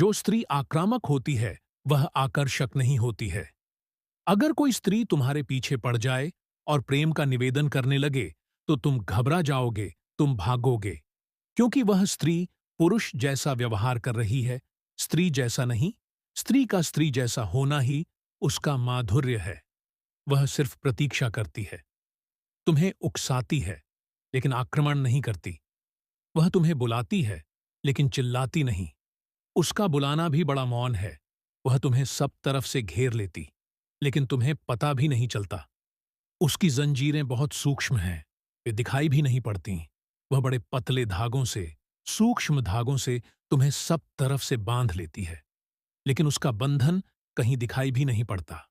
जो स्त्री आक्रामक होती है वह आकर्षक नहीं होती है। अगर कोई स्त्री तुम्हारे पीछे पड़ जाए और प्रेम का निवेदन करने लगे तो तुम घबरा जाओगे, तुम भागोगे, क्योंकि वह स्त्री पुरुष जैसा व्यवहार कर रही है, स्त्री जैसा नहीं। स्त्री का स्त्री जैसा होना ही उसका माधुर्य है। वह सिर्फ प्रतीक्षा करती है, तुम्हें उकसाती है, लेकिन आक्रमण नहीं करती। वह तुम्हें बुलाती है, लेकिन चिल्लाती नहीं। उसका बुलाना भी बड़ा मौन है। वह तुम्हें सब तरफ से घेर लेती, लेकिन तुम्हें पता भी नहीं चलता। उसकी जंजीरें बहुत सूक्ष्म हैं, वे दिखाई भी नहीं पड़ती। वह बड़े पतले धागों से, सूक्ष्म धागों से तुम्हें सब तरफ से बांध लेती है, लेकिन उसका बंधन कहीं दिखाई भी नहीं पड़ता।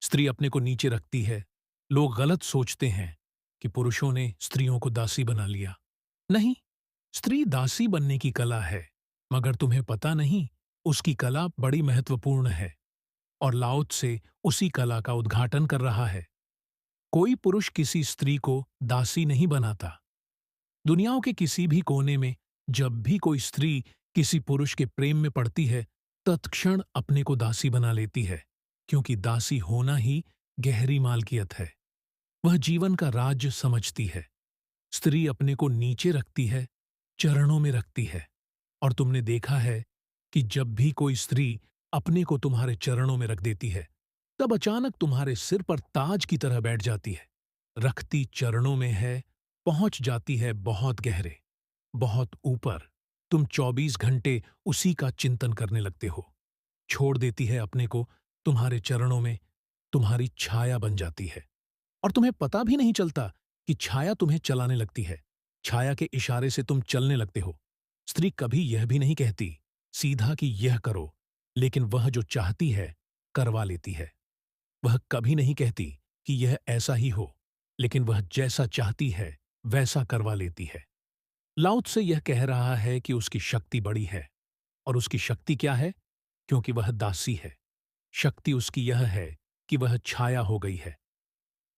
स्त्री अपने को नीचे रखती है। लोग गलत सोचते हैं कि पुरुषों ने स्त्रियों को दासी बना लिया। नहीं, स्त्री दासी बनने की कला है, मगर तुम्हें पता नहीं, उसकी कला बड़ी महत्वपूर्ण है और लाओ त्से उसी कला का उद्घाटन कर रहा है। कोई पुरुष किसी स्त्री को दासी नहीं बनाता। दुनियाओं के किसी भी कोने में जब भी कोई स्त्री किसी पुरुष के प्रेम में पड़ती है, तत्क्षण अपने को दासी बना लेती है, क्योंकि दासी होना ही गहरी मालकियत है। वह जीवन का राज्य समझती है। स्त्री अपने को नीचे रखती है, चरणों में रखती है। और तुमने देखा है कि जब भी कोई स्त्री अपने को तुम्हारे चरणों में रख देती है, तब अचानक तुम्हारे सिर पर ताज की तरह बैठ जाती है। रखती चरणों में है, पहुंच जाती है बहुत गहरे, बहुत ऊपर। तुम 24 घंटे उसी का चिंतन करने लगते हो। छोड़ देती है अपने को तुम्हारे चरणों में, तुम्हारी छाया बन जाती है। और तुम्हें पता भी नहीं चलता कि छाया तुम्हें चलाने लगती है। छाया के इशारे से तुम चलने लगते हो। स्त्री कभी यह भी नहीं कहती सीधा कि यह करो, लेकिन वह जो चाहती है करवा लेती है। वह कभी नहीं कहती कि यह ऐसा ही हो, लेकिन वह जैसा चाहती है वैसा करवा लेती है। लाओ त्से यह कह रहा है कि उसकी शक्ति बड़ी है। और उसकी शक्ति क्या है? क्योंकि वह दासी है। शक्ति उसकी यह है कि वह छाया हो गई है।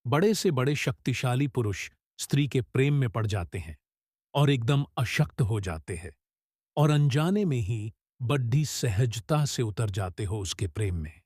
बड़े से बड़े शक्तिशाली पुरुष स्त्री के प्रेम में पड़ जाते हैं और एकदम अशक्त हो जाते हैं, और अनजाने में ही बड्डी सहजता से उतर जाते हो उसके प्रेम में।